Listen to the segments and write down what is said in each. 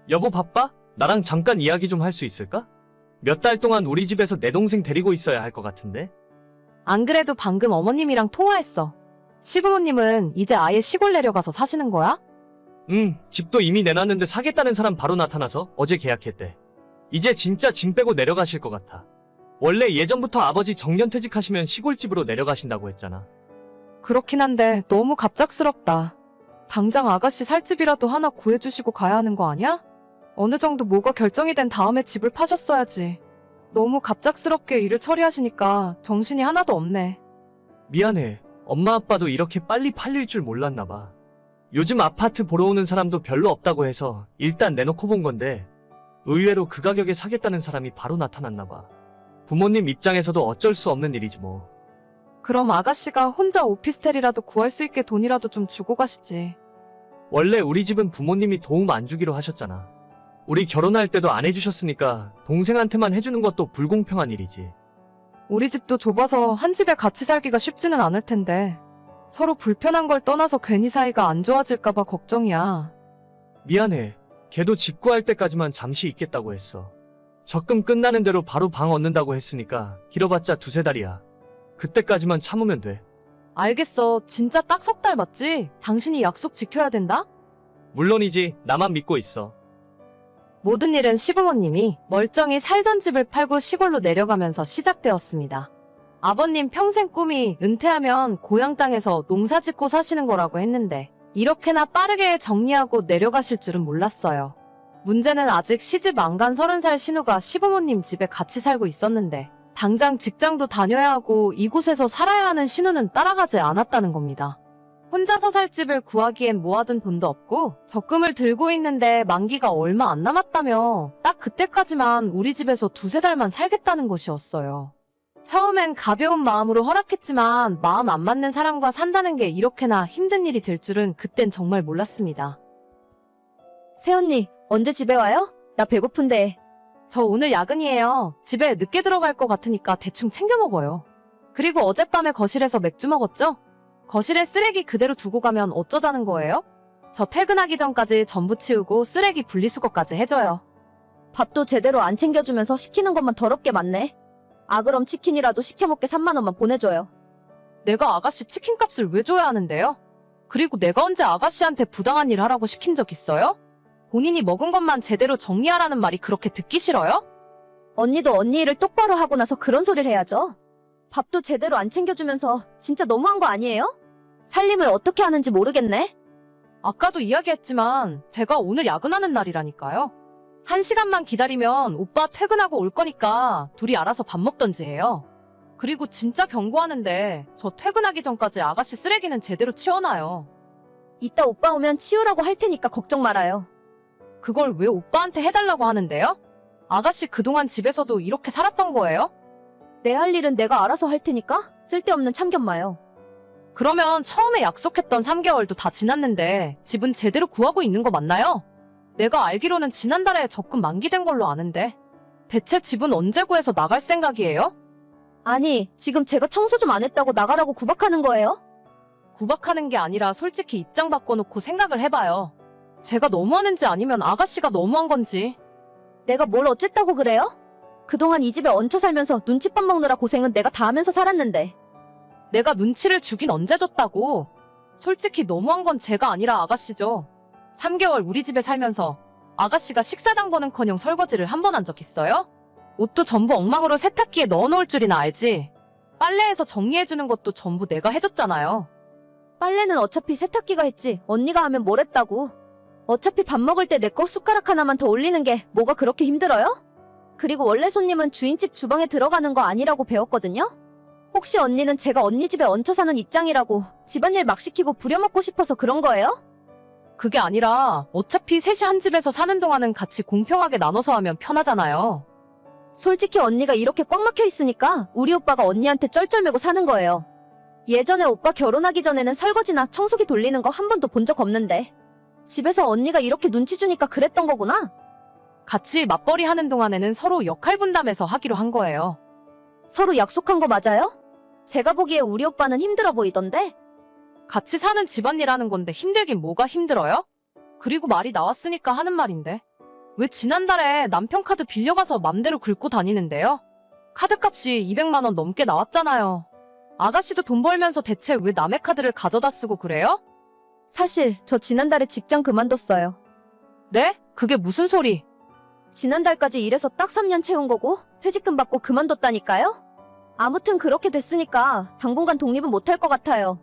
여보 바빠? 나랑 잠깐 이야기 좀 할 수 있을까? 몇 달 동안 우리 집에서 내 동생 데리고 있어야 할 것 같은데? 안 그래도 방금 어머님이랑 통화했어. 시부모님은 이제 아예 시골 내려가서 사시는 거야? 응, 집도 이미 내놨는데 사겠다는 사람 바로 나타나서 어제 계약했대. 이제 진짜 짐 빼고 내려가실 것 같아. 원래 예전부터 아버지 정년퇴직하시면 시골집으로 내려가신다고 했잖아. 그렇긴 한데 너무 갑작스럽다. 당장 아가씨 살 집이라도 하나 구해주시고 가야 하는 거 아니야? 어느 정도 뭐가 결정이 된 다음에 집을 파셨어야지. 너무 갑작스럽게 일을 처리하시니까 정신이 하나도 없네. 미안해. 엄마 아빠도 이렇게 빨리 팔릴 줄 몰랐나 봐. 요즘 아파트 보러 오는 사람도 별로 없다고 해서 일단 내놓고 본 건데 의외로 그 가격에 사겠다는 사람이 바로 나타났나 봐. 부모님 입장에서도 어쩔 수 없는 일이지 뭐. 그럼 아가씨가 혼자 오피스텔이라도 구할 수 있게 돈이라도 좀 주고 가시지. 원래 우리 집은 부모님이 도움 안 주기로 하셨잖아. 우리 결혼할 때도 안 해주셨으니까 동생한테만 해주는 것도 불공평한 일이지. 우리 집도 좁아서 한 집에 같이 살기가 쉽지는 않을 텐데 서로 불편한 걸 떠나서 괜히 사이가 안 좋아질까봐 걱정이야. 미안해. 걔도 집 구할 때까지만 잠시 있겠다고 했어. 적금 끝나는 대로 바로 방 얻는다고 했으니까 길어봤자 두세 달이야. 그때까지만 참으면 돼. 알겠어. 진짜 딱 석 달 맞지? 당신이 약속 지켜야 된다? 물론이지. 나만 믿고 있어. 모든 일은 시부모님이 멀쩡히 살던 집을 팔고 시골로 내려가면서 시작되었습니다. 아버님 평생 꿈이 은퇴하면 고향 땅에서 농사 짓고 사시는 거라고 했는데 이렇게나 빠르게 정리하고 내려가실 줄은 몰랐어요. 문제는 아직 시집 안 간 30살 신우가 시부모님 집에 같이 살고 있었는데 당장 직장도 다녀야 하고 이곳에서 살아야 하는 신우는 따라가지 않았다는 겁니다. 혼자서 살 집을 구하기엔 모아둔 돈도 없고 적금을 들고 있는데 만기가 얼마 안 남았다며 딱 그때까지만 우리 집에서 두세 달만 살겠다는 것이었어요. 처음엔 가벼운 마음으로 허락했지만 마음 안 맞는 사람과 산다는 게 이렇게나 힘든 일이 될 줄은 그땐 정말 몰랐습니다. 새언니, 언제 집에 와요? 나 배고픈데. 저 오늘 야근이에요. 집에 늦게 들어갈 것 같으니까 대충 챙겨 먹어요. 그리고 어젯밤에 거실에서 맥주 먹었죠? 거실에 쓰레기 그대로 두고 가면 어쩌자는 거예요? 저 퇴근하기 전까지 전부 치우고 쓰레기 분리수거까지 해줘요. 밥도 제대로 안 챙겨주면서 시키는 것만 더럽게 많네. 아, 그럼 치킨이라도 시켜 먹게 3만 원만 보내줘요. 내가 아가씨 치킨값을 왜 줘야 하는데요? 그리고 내가 언제 아가씨한테 부당한 일 하라고 시킨 적 있어요? 본인이 먹은 것만 제대로 정리하라는 말이 그렇게 듣기 싫어요? 언니도 언니 일을 똑바로 하고 나서 그런 소리를 해야죠. 밥도 제대로 안 챙겨주면서 진짜 너무한 거 아니에요? 살림을 어떻게 하는지 모르겠네. 아까도 이야기했지만 제가 오늘 야근하는 날이라니까요. 1시간만 기다리면 오빠 퇴근하고 올 거니까 둘이 알아서 밥 먹던지 해요. 그리고 진짜 경고하는데 저 퇴근하기 전까지 아가씨 쓰레기는 제대로 치워놔요. 이따 오빠 오면 치우라고 할 테니까 걱정 말아요. 그걸 왜 오빠한테 해달라고 하는데요? 아가씨 그동안 집에서도 이렇게 살았던 거예요? 내 할 일은 내가 알아서 할 테니까 쓸데없는 참견 마요. 그러면 처음에 약속했던 3개월도 다 지났는데 집은 제대로 구하고 있는 거 맞나요? 내가 알기로는 지난달에 적금 만기된 걸로 아는데 대체 집은 언제 구해서 나갈 생각이에요? 아니, 지금 제가 청소 좀 안 했다고 나가라고 구박하는 거예요? 구박하는 게 아니라 솔직히 입장 바꿔놓고 생각을 해봐요. 제가 너무하는지 아니면 아가씨가 너무한 건지. 내가 뭘 어쨌다고 그래요? 그동안 이 집에 얹혀 살면서 눈칫밥 먹느라 고생은 내가 다 하면서 살았는데. 내가 눈치를 주긴 언제 줬다고. 솔직히 너무한 건 제가 아니라 아가씨죠. 3개월 우리 집에 살면서 아가씨가 식사당번은커녕 설거지를 한 번 한 적 있어요? 옷도 전부 엉망으로 세탁기에 넣어놓을 줄이나 알지. 빨래해서 정리해주는 것도 전부 내가 해줬잖아요. 빨래는 어차피 세탁기가 했지 언니가 하면 뭘 했다고. 어차피 밥 먹을 때 내 거 숟가락 하나만 더 올리는 게 뭐가 그렇게 힘들어요? 그리고 원래 손님은 주인집 주방에 들어가는 거 아니라고 배웠거든요? 혹시 언니는 제가 언니 집에 얹혀 사는 입장이라고 집안일 막 시키고 부려먹고 싶어서 그런 거예요? 그게 아니라 어차피 셋이 한 집에서 사는 동안은 같이 공평하게 나눠서 하면 편하잖아요. 솔직히 언니가 이렇게 꽉 막혀 있으니까 우리 오빠가 언니한테 쩔쩔매고 사는 거예요. 예전에 오빠 결혼하기 전에는 설거지나 청소기 돌리는 거 한 번도 본 적 없는데 집에서 언니가 이렇게 눈치 주니까 그랬던 거구나? 같이 맞벌이 하는 동안에는 서로 역할 분담해서 하기로 한 거예요. 서로 약속한 거 맞아요? 제가 보기에 우리 오빠는 힘들어 보이던데? 같이 사는 집안일 하는 건데 힘들긴 뭐가 힘들어요? 그리고 말이 나왔으니까 하는 말인데. 왜 지난달에 남편 카드 빌려가서 맘대로 긁고 다니는데요? 카드값이 200만 원 넘게 나왔잖아요. 아가씨도 돈 벌면서 대체 왜 남의 카드를 가져다 쓰고 그래요? 사실 저 지난달에 직장 그만뒀어요. 네? 그게 무슨 소리? 지난달까지 일해서 딱 3년 채운 거고 퇴직금 받고 그만뒀다니까요? 아무튼 그렇게 됐으니까 당분간 독립은 못할 것 같아요.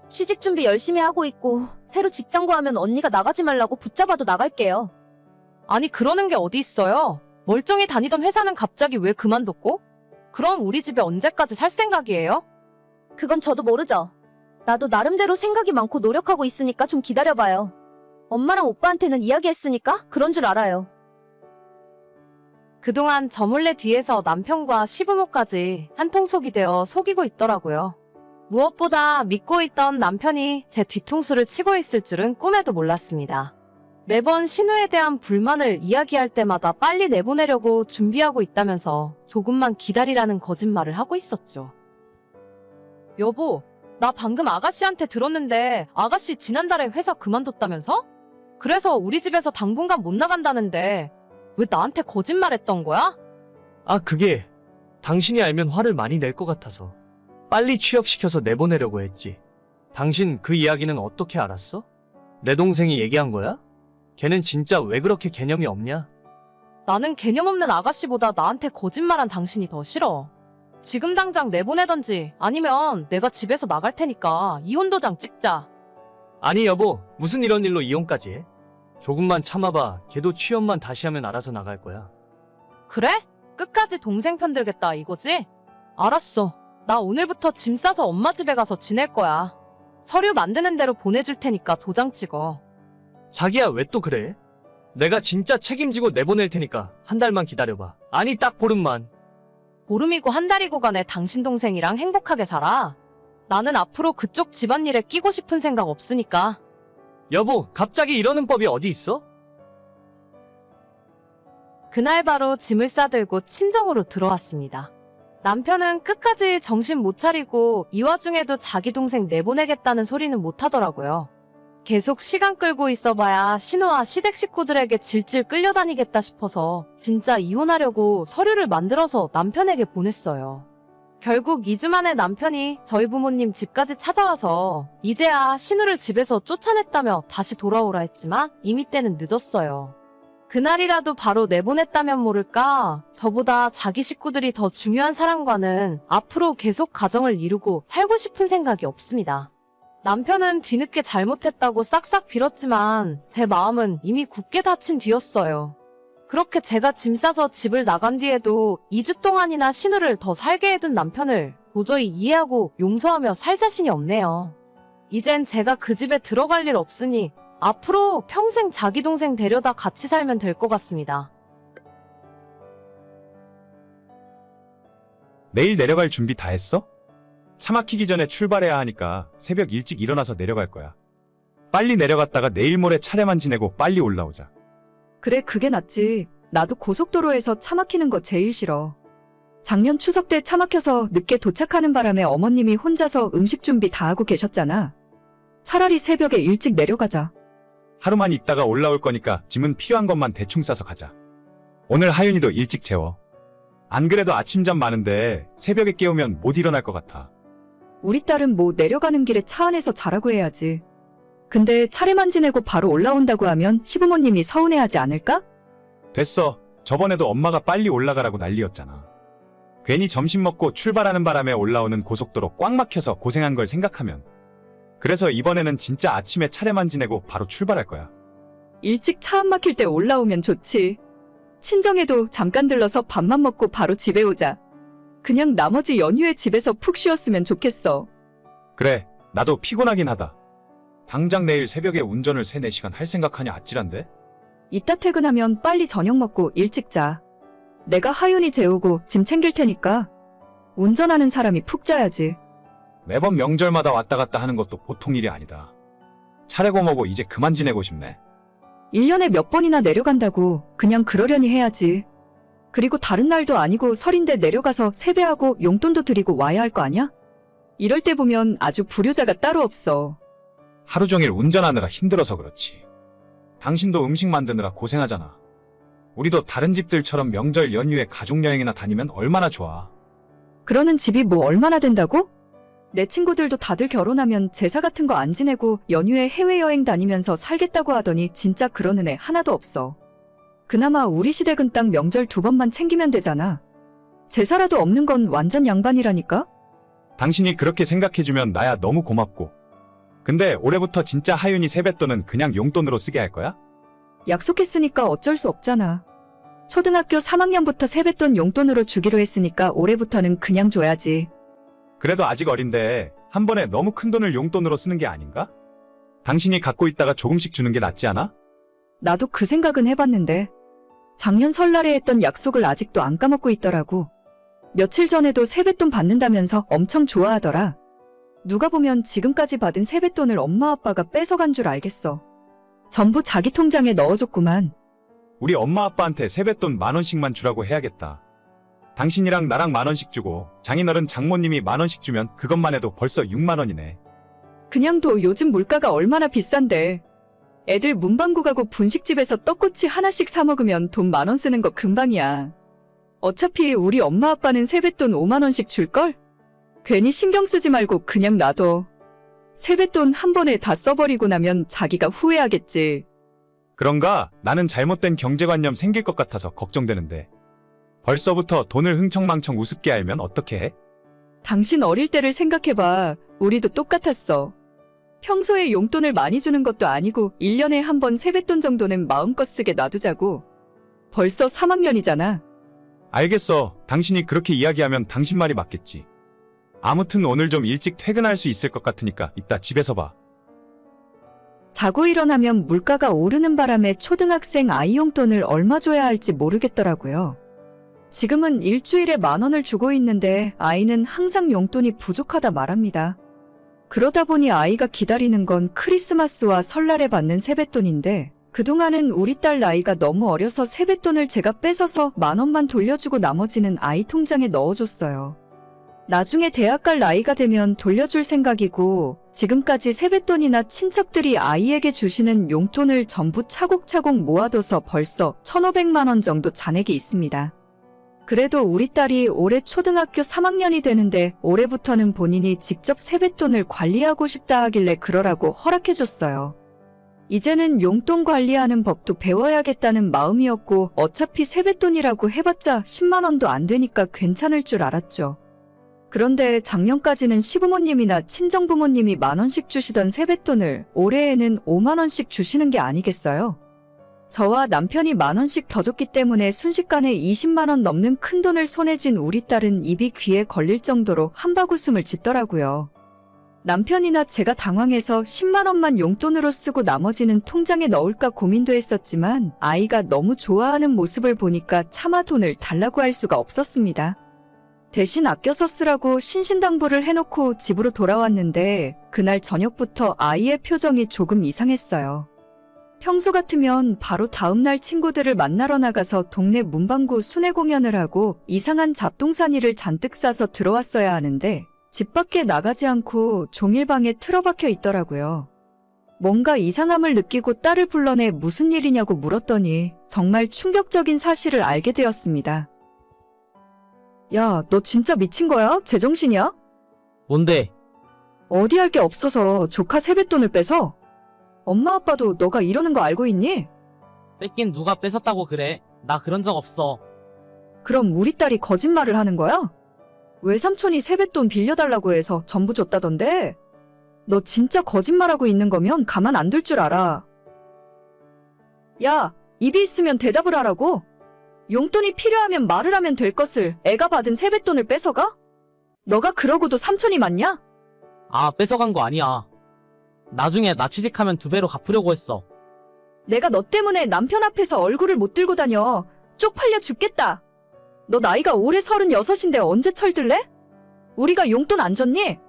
취직 준비 열심히 하고 있고 새로 직장 구하면 언니가 나가지 말라고 붙잡아도 나갈게요. 아니 그러는 게 어디 있어요? 멀쩡히 다니던 회사는 갑자기 왜 그만뒀고? 그럼 우리 집에 언제까지 살 생각이에요? 그건 저도 모르죠. 나도 나름대로 생각이 많고 노력하고 있으니까 좀 기다려봐요. 엄마랑 오빠한테는 이야기했으니까 그런 줄 알아요. 그동안 저 몰래 뒤에서 남편과 시부모까지 한통속이 되어 속이고 있더라고요. 무엇보다 믿고 있던 남편이 제 뒤통수를 치고 있을 줄은 꿈에도 몰랐습니다. 매번 신우에 대한 불만을 이야기할 때마다 빨리 내보내려고 준비하고 있다면서 조금만 기다리라는 거짓말을 하고 있었죠. 여보, 나 방금 아가씨한테 들었는데 아가씨 지난달에 회사 그만뒀다면서? 그래서 우리 집에서 당분간 못 나간다는데 왜 나한테 거짓말했던 거야? 아, 그게 당신이 알면 화를 많이 낼 것 같아서 빨리 취업시켜서 내보내려고 했지. 당신 그 이야기는 어떻게 알았어? 내 동생이 얘기한 거야? 걔는 진짜 왜 그렇게 개념이 없냐? 나는 개념 없는 아가씨보다 나한테 거짓말한 당신이 더 싫어. 지금 당장 내보내던지 아니면 내가 집에서 나갈 테니까 이혼 도장 찍자. 아니 여보, 무슨 이런 일로 이혼까지 해? 조금만 참아봐. 걔도 취업만 다시 하면 알아서 나갈 거야. 그래? 끝까지 동생 편 들겠다 이거지? 알았어. 나 오늘부터 짐 싸서 엄마 집에 가서 지낼 거야. 서류 만드는 대로 보내줄 테니까 도장 찍어. 자기야, 왜 또 그래? 내가 진짜 책임지고 내보낼 테니까 한 달만 기다려봐. 아니 딱 보름만. 보름이고 한 달이고 간에 당신 동생이랑 행복하게 살아. 나는 앞으로 그쪽 집안일에 끼고 싶은 생각 없으니까. 여보, 갑자기 이러는 법이 어디 있어? 그날 바로 짐을 싸들고 친정으로 들어왔습니다. 남편은 끝까지 정신 못 차리고 이 와중에도 자기 동생 내보내겠다는 소리는 못 하더라고요. 계속 시간 끌고 있어봐야 신우와 시댁 식구들에게 질질 끌려다니겠다 싶어서 진짜 이혼하려고 서류를 만들어서 남편에게 보냈어요. 결국 2주 만에 남편이 저희 부모님 집까지 찾아와서 이제야 신우를 집에서 쫓아냈다며 다시 돌아오라 했지만 이미 때는 늦었어요. 그날이라도 바로 내보냈다면 모를까 저보다 자기 식구들이 더 중요한 사람과는 앞으로 계속 가정을 이루고 살고 싶은 생각이 없습니다. 남편은 뒤늦게 잘못했다고 싹싹 빌었지만 제 마음은 이미 굳게 닫힌 뒤였어요. 그렇게 제가 짐 싸서 집을 나간 뒤에도 2주 동안이나 신우를 더 살게 해둔 남편을 도저히 이해하고 용서하며 살 자신이 없네요. 이젠 제가 그 집에 들어갈 일 없으니 앞으로 평생 자기 동생 데려다 같이 살면 될 것 같습니다. 내일 내려갈 준비 다 했어? 차 막히기 전에 출발해야 하니까 새벽 일찍 일어나서 내려갈 거야. 빨리 내려갔다가 내일 모레 차례만 지내고 빨리 올라오자. 그래, 그게 낫지. 나도 고속도로에서 차 막히는 거 제일 싫어. 작년 추석 때 차 막혀서 늦게 도착하는 바람에 어머님이 혼자서 음식 준비 다 하고 계셨잖아. 차라리 새벽에 일찍 내려가자. 하루만 있다가 올라올 거니까 짐은 필요한 것만 대충 싸서 가자. 오늘 하윤이도 일찍 재워. 안 그래도 아침잠 많은데 새벽에 깨우면 못 일어날 것 같아. 우리 딸은 뭐 내려가는 길에 차 안에서 자라고 해야지. 근데 차례만 지내고 바로 올라온다고 하면 시부모님이 서운해하지 않을까? 됐어. 저번에도 엄마가 빨리 올라가라고 난리였잖아. 괜히 점심 먹고 출발하는 바람에 올라오는 고속도로 꽉 막혀서 고생한 걸 생각하면. 그래서 이번에는 진짜 아침에 차례만 지내고 바로 출발할 거야. 일찍 차 안 막힐 때 올라오면 좋지. 친정에도 잠깐 들러서 밥만 먹고 바로 집에 오자. 그냥 나머지 연휴에 집에서 푹 쉬었으면 좋겠어. 그래, 나도 피곤하긴 하다. 당장 내일 새벽에 운전을 3, 4시간 할 생각하냐 아찔한데? 이따 퇴근하면 빨리 저녁 먹고 일찍 자. 내가 하윤이 재우고 짐 챙길 테니까. 운전하는 사람이 푹 자야지. 매번 명절마다 왔다 갔다 하는 것도 보통 일이 아니다. 차례고 뭐고 이제 그만 지내고 싶네. 1년에 몇 번이나 내려간다고 그냥 그러려니 해야지. 그리고 다른 날도 아니고 설인데 내려가서 세배하고 용돈도 드리고 와야 할 거 아냐? 이럴 때 보면 아주 불효자가 따로 없어. 하루 종일 운전하느라 힘들어서 그렇지. 당신도 음식 만드느라 고생하잖아. 우리도 다른 집들처럼 명절 연휴에 가족여행이나 다니면 얼마나 좋아. 그러는 집이 뭐 얼마나 된다고? 내 친구들도 다들 결혼하면 제사 같은 거 안 지내고 연휴에 해외여행 다니면서 살겠다고 하더니 진짜 그러는 애 하나도 없어. 그나마 우리 시댁은 딱 명절 2번만 챙기면 되잖아. 제사라도 없는 건 완전 양반이라니까? 당신이 그렇게 생각해주면 나야 너무 고맙고. 근데 올해부터 진짜 하윤이 세뱃돈은 그냥 용돈으로 쓰게 할 거야? 약속했으니까 어쩔 수 없잖아. 초등학교 3학년부터 세뱃돈 용돈으로 주기로 했으니까 올해부터는 그냥 줘야지. 그래도 아직 어린데 한 번에 너무 큰 돈을 용돈으로 쓰는 게 아닌가? 당신이 갖고 있다가 조금씩 주는 게 낫지 않아? 나도 그 생각은 해봤는데 작년 설날에 했던 약속을 아직도 안 까먹고 있더라고. 며칠 전에도 세뱃돈 받는다면서 엄청 좋아하더라. 누가 보면 지금까지 받은 세뱃돈을 엄마 아빠가 뺏어간 줄 알겠어. 전부 자기 통장에 넣어줬구만. 우리 엄마 아빠한테 세뱃돈 10,000원씩만 주라고 해야겠다. 당신이랑 나랑 10,000원씩 주고 장인어른 장모님이 10,000원씩 주면 그것만 해도 벌써 60,000원이네. 그냥 도 요즘 물가가 얼마나 비싼데. 애들 문방구 가고 분식집에서 떡꼬치 하나씩 사 먹으면 돈 10,000원 쓰는 거 금방이야. 어차피 우리 엄마 아빠는 세뱃돈 50,000원씩 줄걸? 괜히 신경 쓰지 말고 그냥 놔둬. 세뱃돈 한 번에 다 써버리고 나면 자기가 후회하겠지. 그런가? 나는 잘못된 경제관념 생길 것 같아서 걱정되는데. 벌써부터 돈을 흥청망청 우습게 알면 어떡해? 당신 어릴 때를 생각해봐. 우리도 똑같았어. 평소에 용돈을 많이 주는 것도 아니고 1년에 한 번 세뱃돈 정도는 마음껏 쓰게 놔두자고. 벌써 3학년이잖아. 알겠어. 당신이 그렇게 이야기하면 당신 말이 맞겠지. 아무튼 오늘 좀 일찍 퇴근할 수 있을 것 같으니까 이따 집에서 봐. 자고 일어나면 물가가 오르는 바람에 초등학생 아이 용돈을 얼마 줘야 할지 모르겠더라고요. 지금은 일주일에 10,000원을 주고 있는데 아이는 항상 용돈이 부족하다 말합니다. 그러다 보니 아이가 기다리는 건 크리스마스와 설날에 받는 세뱃돈인데 그동안은 우리 딸 나이가 너무 어려서 세뱃돈을 제가 뺏어서 10,000원만 돌려주고 나머지는 아이 통장에 넣어줬어요. 나중에 대학 갈 나이가 되면 돌려줄 생각이고 지금까지 세뱃돈이나 친척들이 아이에게 주시는 용돈을 전부 차곡차곡 모아둬서 벌써 1,500만 원 정도 잔액이 있습니다. 그래도 우리 딸이 올해 초등학교 3학년이 되는데 올해부터는 본인이 직접 세뱃돈을 관리하고 싶다 하길래 그러라고 허락해줬어요. 이제는 용돈 관리하는 법도 배워야겠다는 마음이었고 어차피 세뱃돈이라고 해봤자 10만 원도 안 되니까 괜찮을 줄 알았죠. 그런데 작년까지는 시부모님이나 친정부모님이 10,000원씩 주시던 세뱃돈을 올해에는 50,000원씩 주시는 게 아니겠어요? 저와 남편이 10,000원씩 더 줬기 때문에 순식간에 20만 원 넘는 큰돈을 손에 쥔 우리 딸은 입이 귀에 걸릴 정도로 한바구음을 짓더라고요. 남편이나 제가 당황해서 10만 원만 용돈으로 쓰고 나머지는 통장에 넣을까 고민도 했었지만 아이가 너무 좋아하는 모습을 보니까 차마 돈을 달라고 할 수가 없었습니다. 대신 아껴서 쓰라고 신신당부를 해놓고 집으로 돌아왔는데 그날 저녁부터 아이의 표정이 조금 이상했어요. 평소 같으면 바로 다음날 친구들을 만나러 나가서 동네 문방구 순회 공연을 하고 이상한 잡동사니를 잔뜩 싸서 들어왔어야 하는데 집 밖에 나가지 않고 종일 방에 틀어박혀 있더라고요. 뭔가 이상함을 느끼고 딸을 불러내 무슨 일이냐고 물었더니 정말 충격적인 사실을 알게 되었습니다. 야, 너 진짜 미친 거야? 제정신이야? 뭔데? 어디 할 게 없어서 조카 세뱃돈을 빼서? 엄마 아빠도 너가 이러는 거 알고 있니? 뺏긴 누가 뺏었다고 그래? 나 그런 적 없어. 그럼 우리 딸이 거짓말을 하는 거야? 외삼촌이 세뱃돈 빌려달라고 해서 전부 줬다던데? 너 진짜 거짓말하고 있는 거면 가만 안 둘 줄 알아. 야, 입이 있으면 대답을 하라고. 용돈이 필요하면 말을 하면 될 것을 애가 받은 세뱃돈을 뺏어가? 너가 그러고도 삼촌이 맞냐? 아, 뺏어간 거 아니야. 나중에 나 취직하면 2배로 갚으려고 했어. 내가 너 때문에 남편 앞에서 얼굴을 못 들고 다녀. 쪽팔려 죽겠다. 너 나이가 올해 36인데 언제 철들래? 우리가 용돈 안 줬니?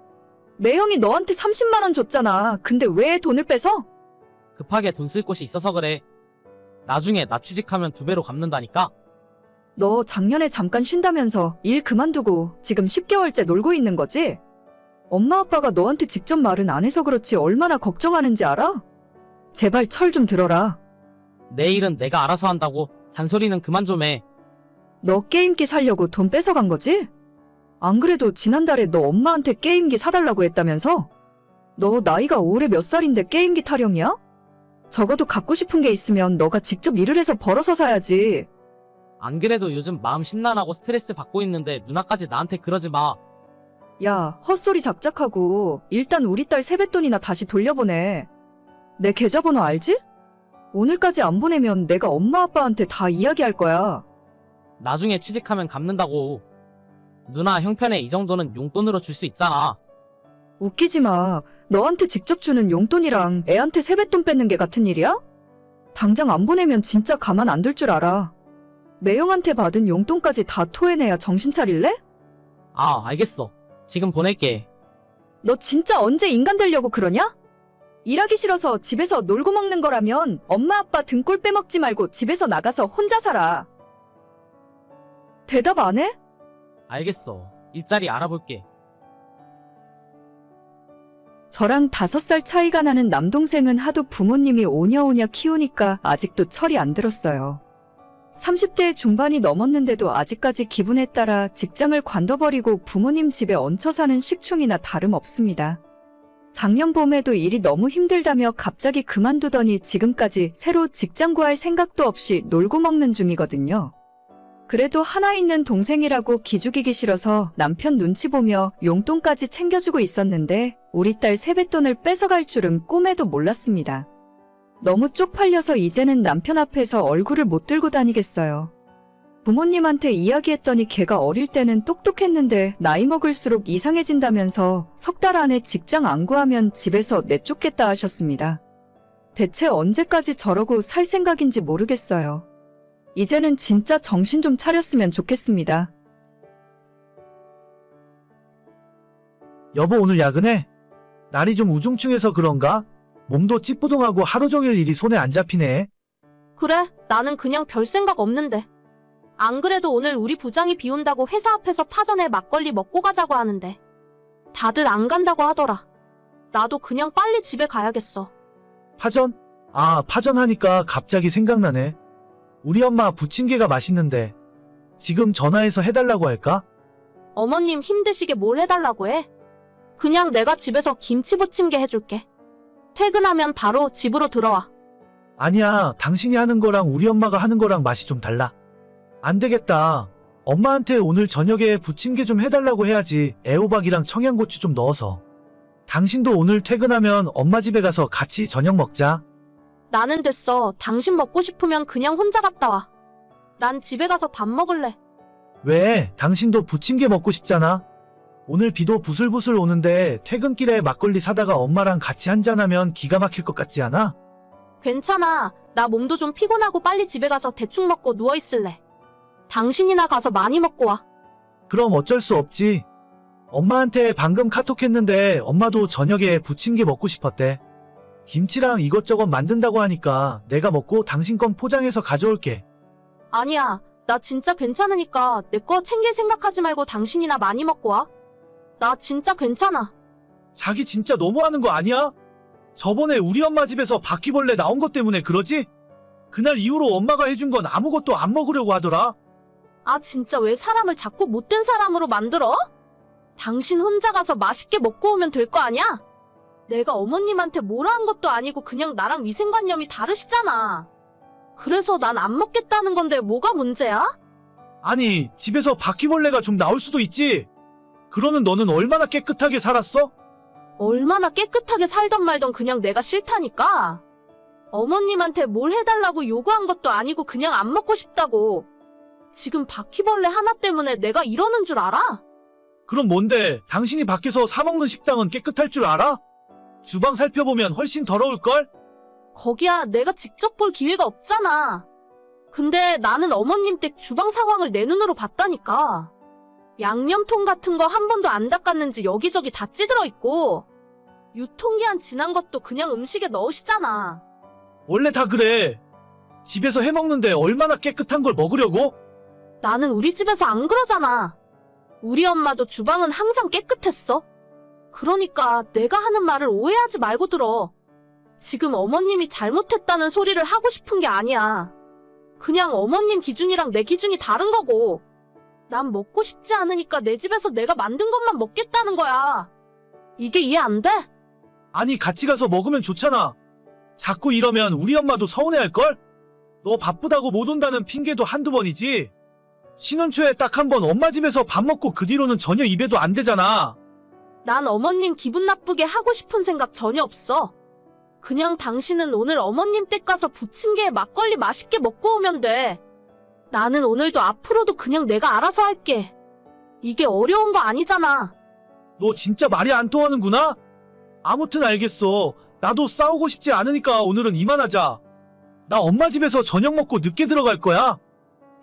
매형이 너한테 30만 원 줬잖아. 근데 왜 돈을 뺏어? 급하게 돈 쓸 곳이 있어서 그래. 나중에 나 취직하면 2배로 갚는다니까? 너 작년에 잠깐 쉰다면서 일 그만두고 지금 10개월째 놀고 있는 거지? 엄마 아빠가 너한테 직접 말은 안 해서 그렇지 얼마나 걱정하는지 알아? 제발 철 좀 들어라. 내 일은 내가 알아서 한다고. 잔소리는 그만 좀 해. 너 게임기 사려고 돈 뺏어간 거지? 안 그래도 지난달에 너 엄마한테 게임기 사달라고 했다면서? 너 나이가 올해 몇 살인데 게임기 타령이야? 적어도 갖고 싶은 게 있으면 너가 직접 일을 해서 벌어서 사야지. 안 그래도 요즘 마음 심란하고 스트레스 받고 있는데 누나까지 나한테 그러지 마. 야, 헛소리 작작하고 일단 우리 딸 세뱃돈이나 다시 돌려보내. 내 계좌번호 알지? 오늘까지 안 보내면 내가 엄마 아빠한테 다 이야기할 거야. 나중에 취직하면 갚는다고. 누나 형편에 이 정도는 용돈으로 줄 수 있잖아. 웃기지 마. 너한테 직접 주는 용돈이랑 애한테 세뱃돈 뺏는 게 같은 일이야? 당장 안 보내면 진짜 가만 안 둘 줄 알아. 매형한테 받은 용돈까지 다 토해내야 정신 차릴래? 아, 알겠어. 지금 보낼게. 너 진짜 언제 인간 되려고 그러냐? 일하기 싫어서 집에서 놀고 먹는 거라면 엄마 아빠 등골 빼먹지 말고 집에서 나가서 혼자 살아. 대답 안 해? 알겠어. 일자리 알아볼게. 저랑 5살 차이가 나는 남동생은 하도 부모님이 오냐오냐 키우니까 아직도 철이 안 들었어요. 30대 중반이 넘었는데도 아직까지 기분에 따라 직장을 관둬버리고 부모님 집에 얹혀 사는 식충이나 다름없습니다. 작년 봄에도 일이 너무 힘들다며 갑자기 그만두더니 지금까지 새로 직장 구할 생각도 없이 놀고 먹는 중이거든요. 그래도 하나 있는 동생이라고 기죽이기 싫어서 남편 눈치 보며 용돈까지 챙겨주고 있었는데 우리 딸 세뱃돈을 뺏어갈 줄은 꿈에도 몰랐습니다. 너무 쪽팔려서 이제는 남편 앞에서 얼굴을 못 들고 다니겠어요. 부모님한테 이야기했더니 걔가 어릴 때는 똑똑했는데 나이 먹을수록 이상해진다면서 3달 안에 직장 안 구하면 집에서 내쫓겠다 하셨습니다. 대체 언제까지 저러고 살 생각인지 모르겠어요. 이제는 진짜 정신 좀 차렸으면 좋겠습니다. 여보 오늘 야근해? 날이 좀 우중충해서 그런가? 몸도 찌뿌둥하고 하루 종일 일이 손에 안 잡히네. 그래, 나는 그냥 별 생각 없는데. 안 그래도 오늘 우리 부장이 비 온다고 회사 앞에서 파전에 막걸리 먹고 가자고 하는데. 다들 안 간다고 하더라. 나도 그냥 빨리 집에 가야겠어. 파전? 아, 파전 하니까 갑자기 생각나네. 우리 엄마 부침개가 맛있는데 지금 전화해서 해달라고 할까? 어머님 힘드시게 뭘 해달라고 해? 그냥 내가 집에서 김치 부침개 해줄게. 퇴근하면 바로 집으로 들어와. 아니야, 당신이 하는 거랑 우리 엄마가 하는 거랑 맛이 좀 달라. 안 되겠다. 엄마한테 오늘 저녁에 부침개 좀 해달라고 해야지. 애호박이랑 청양고추 좀 넣어서. 당신도 오늘 퇴근하면 엄마 집에 가서 같이 저녁 먹자. 나는 됐어. 당신 먹고 싶으면 그냥 혼자 갔다 와. 난 집에 가서 밥 먹을래. 왜? 당신도 부침개 먹고 싶잖아. 오늘 비도 부슬부슬 오는데 퇴근길에 막걸리 사다가 엄마랑 같이 한잔하면 기가 막힐 것 같지 않아? 괜찮아. 나 몸도 좀 피곤하고 빨리 집에 가서 대충 먹고 누워있을래. 당신이나 가서 많이 먹고 와. 그럼 어쩔 수 없지. 엄마한테 방금 카톡했는데 엄마도 저녁에 부침개 먹고 싶었대. 김치랑 이것저것 만든다고 하니까 내가 먹고 당신 건 포장해서 가져올게. 아니야. 나 진짜 괜찮으니까 내 거 챙길 생각하지 말고 당신이나 많이 먹고 와. 나 진짜 괜찮아. 자기 진짜 너무하는 거 아니야? 저번에 우리 엄마 집에서 바퀴벌레 나온 것 때문에 그러지? 그날 이후로 엄마가 해준 건 아무것도 안 먹으려고 하더라. 아 진짜 왜 사람을 자꾸 못된 사람으로 만들어? 당신 혼자 가서 맛있게 먹고 오면 될 거 아니야? 내가 어머님한테 뭐라 한 것도 아니고 그냥 나랑 위생관념이 다르시잖아. 그래서 난 안 먹겠다는 건데 뭐가 문제야? 아니, 집에서 바퀴벌레가 좀 나올 수도 있지. 그러면 너는 얼마나 깨끗하게 살았어? 얼마나 깨끗하게 살던 말던 그냥 내가 싫다니까. 어머님한테 뭘 해달라고 요구한 것도 아니고 그냥 안 먹고 싶다고. 지금 바퀴벌레 하나 때문에 내가 이러는 줄 알아? 그럼 뭔데? 당신이 밖에서 사 먹는 식당은 깨끗할 줄 알아? 주방 살펴보면 훨씬 더러울걸? 거기야 내가 직접 볼 기회가 없잖아. 근데 나는 어머님 댁 주방 상황을 내 눈으로 봤다니까. 양념통 같은 거 한 번도 안 닦았는지 여기저기 다 찌들어 있고 유통기한 지난 것도 그냥 음식에 넣으시잖아. 원래 다 그래. 집에서 해먹는데 얼마나 깨끗한 걸 먹으려고? 나는 우리 집에서 안 그러잖아. 우리 엄마도 주방은 항상 깨끗했어. 그러니까 내가 하는 말을 오해하지 말고 들어. 지금 어머님이 잘못했다는 소리를 하고 싶은 게 아니야. 그냥 어머님 기준이랑 내 기준이 다른 거고. 난 먹고 싶지 않으니까 내 집에서 내가 만든 것만 먹겠다는 거야. 이게 이해 안 돼? 아니, 같이 가서 먹으면 좋잖아. 자꾸 이러면 우리 엄마도 서운해할걸? 너 바쁘다고 못 온다는 핑계도 한두 번이지. 신혼 초에 딱 한 번 엄마 집에서 밥 먹고 그 뒤로는 전혀 입에도 안 대잖아. 난 어머님 기분 나쁘게 하고 싶은 생각 전혀 없어. 그냥 당신은 오늘 어머님 댁 가서 부침개에 막걸리 맛있게 먹고 오면 돼. 나는 오늘도 앞으로도 그냥 내가 알아서 할게. 이게 어려운 거 아니잖아. 너 진짜 말이 안 통하는구나? 아무튼 알겠어. 나도 싸우고 싶지 않으니까 오늘은 이만하자. 나 엄마 집에서 저녁 먹고 늦게 들어갈 거야.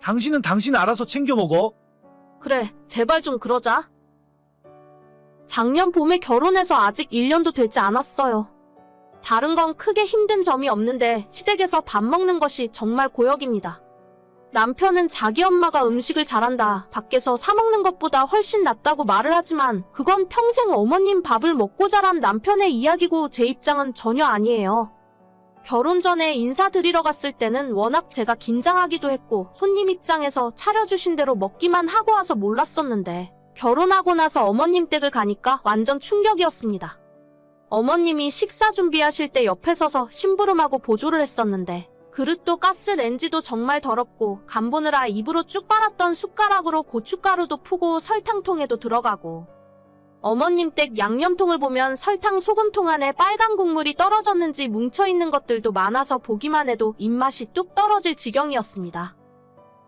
당신은 당신 알아서 챙겨 먹어. 그래, 제발 좀 그러자. 작년 봄에 결혼해서 아직 1년도 되지 않았어요. 다른 건 크게 힘든 점이 없는데 시댁에서 밥 먹는 것이 정말 고역입니다. 남편은 자기 엄마가 음식을 잘한다, 밖에서 사 먹는 것보다 훨씬 낫다고 말을 하지만 그건 평생 어머님 밥을 먹고 자란 남편의 이야기고 제 입장은 전혀 아니에요. 결혼 전에 인사드리러 갔을 때는 워낙 제가 긴장하기도 했고 손님 입장에서 차려주신 대로 먹기만 하고 와서 몰랐었는데 결혼하고 나서 어머님 댁을 가니까 완전 충격이었습니다. 어머님이 식사 준비하실 때 옆에 서서 심부름하고 보조를 했었는데 그릇도 가스렌지도 정말 더럽고 간 보느라 입으로 쭉 빨았던 숟가락으로 고춧가루도 푸고 설탕통에도 들어가고 어머님 댁 양념통을 보면 설탕 소금통 안에 빨간 국물이 떨어졌는지 뭉쳐있는 것들도 많아서 보기만 해도 입맛이 뚝 떨어질 지경이었습니다.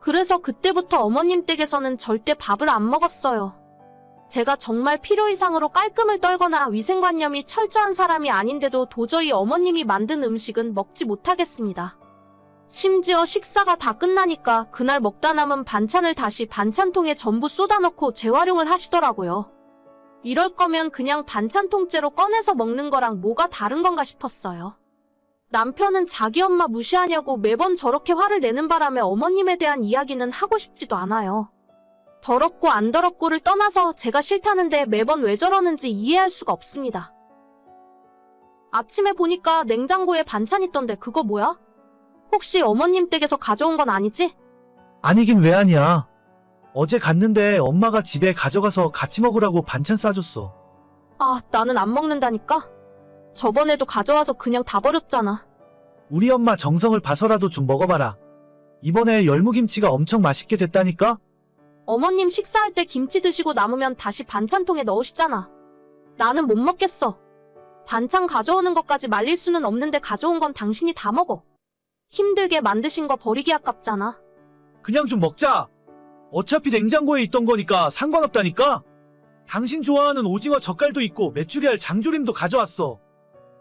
그래서 그때부터 어머님 댁에서는 절대 밥을 안 먹었어요. 제가 정말 필요 이상으로 깔끔을 떨거나 위생관념이 철저한 사람이 아닌데도 도저히 어머님이 만든 음식은 먹지 못하겠습니다. 심지어 식사가 다 끝나니까 그날 먹다 남은 반찬을 다시 반찬통에 전부 쏟아넣고 재활용을 하시더라고요. 이럴 거면 그냥 반찬통째로 꺼내서 먹는 거랑 뭐가 다른 건가 싶었어요. 남편은 자기 엄마 무시하냐고 매번 저렇게 화를 내는 바람에 어머님에 대한 이야기는 하고 싶지도 않아요. 더럽고 안 더럽고를 떠나서 제가 싫다는데 매번 왜 저러는지 이해할 수가 없습니다. 아침에 보니까 냉장고에 반찬 있던데 그거 뭐야? 혹시 어머님 댁에서 가져온 건 아니지? 아니긴 왜 아니야. 어제 갔는데 엄마가 집에 가져가서 같이 먹으라고 반찬 싸줬어. 아, 나는 안 먹는다니까? 저번에도 가져와서 그냥 다 버렸잖아. 우리 엄마 정성을 봐서라도 좀 먹어봐라. 이번에 열무김치가 엄청 맛있게 됐다니까? 어머님 식사할 때 김치 드시고 남으면 다시 반찬통에 넣으시잖아. 나는 못 먹겠어. 반찬 가져오는 것까지 말릴 수는 없는데 가져온 건 당신이 다 먹어. 힘들게 만드신 거 버리기 아깝잖아. 그냥 좀 먹자. 어차피 냉장고에 있던 거니까 상관없다니까? 당신 좋아하는 오징어 젓갈도 있고 메추리알 장조림도 가져왔어.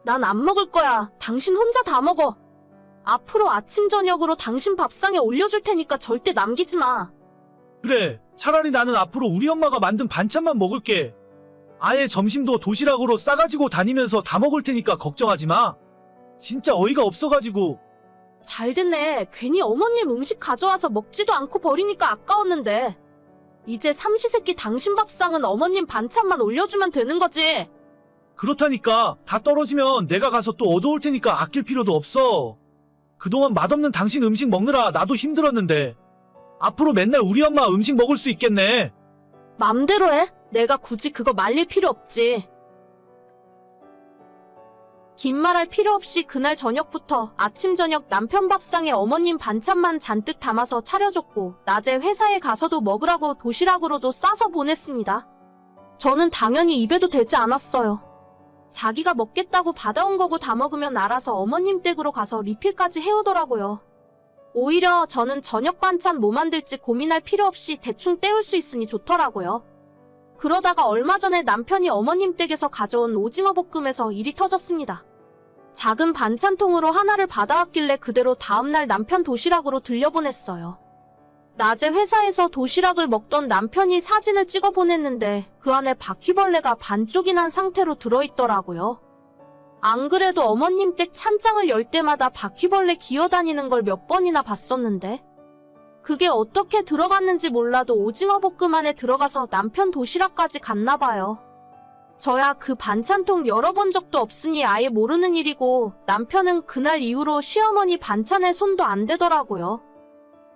난 안 먹을 거야. 당신 혼자 다 먹어. 앞으로 아침 저녁으로 당신 밥상에 올려줄 테니까 절대 남기지 마. 그래, 차라리 나는 앞으로 우리 엄마가 만든 반찬만 먹을게. 아예 점심도 도시락으로 싸가지고 다니면서 다 먹을 테니까 걱정하지 마. 진짜 어이가 없어가지고. 잘 됐네. 괜히 어머님 음식 가져와서 먹지도 않고 버리니까 아까웠는데. 이제 삼시세끼 당신 밥상은 어머님 반찬만 올려주면 되는 거지. 그렇다니까. 다 떨어지면 내가 가서 또 얻어올 테니까 아낄 필요도 없어. 그동안 맛없는 당신 음식 먹느라 나도 힘들었는데 앞으로 맨날 우리 엄마 음식 먹을 수 있겠네. 맘대로 해. 내가 굳이 그거 말릴 필요 없지. 긴 말할 필요 없이 그날 저녁부터 아침 저녁 남편 밥상에 어머님 반찬만 잔뜩 담아서 차려줬고 낮에 회사에 가서도 먹으라고 도시락으로도 싸서 보냈습니다. 저는 당연히 입에도 대지 않았어요. 자기가 먹겠다고 받아온 거고 다 먹으면 알아서 어머님 댁으로 가서 리필까지 해오더라고요. 오히려 저는 저녁 반찬 뭐 만들지 고민할 필요 없이 대충 때울 수 있으니 좋더라고요. 그러다가 얼마 전에 남편이 어머님 댁에서 가져온 오징어 볶음에서 일이 터졌습니다. 작은 반찬통으로 하나를 받아왔길래 그대로 다음날 남편 도시락으로 들려보냈어요. 낮에 회사에서 도시락을 먹던 남편이 사진을 찍어 보냈는데 그 안에 바퀴벌레가 반쪽이 난 상태로 들어있더라고요. 안 그래도 어머님 댁 찬장을 열 때마다 바퀴벌레 기어다니는 걸 몇 번이나 봤었는데 그게 어떻게 들어갔는지 몰라도 오징어 볶음 안에 들어가서 남편 도시락까지 갔나 봐요. 저야 그 반찬통 열어본 적도 없으니 아예 모르는 일이고 남편은 그날 이후로 시어머니 반찬에 손도 안 대더라고요.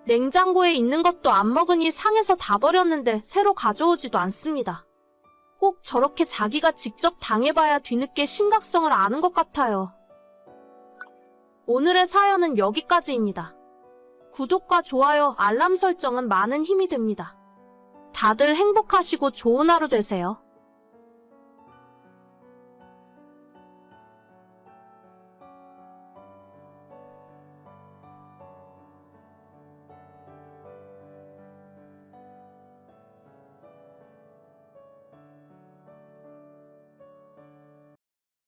냉장고에 있는 것도 안 먹으니 상해서 다 버렸는데 새로 가져오지도 않습니다. 꼭 저렇게 자기가 직접 당해봐야 뒤늦게 심각성을 아는 것 같아요. 오늘의 사연은 여기까지입니다. 구독과 좋아요, 알람 설정은 많은 힘이 됩니다. 다들 행복하시고 좋은 하루 되세요.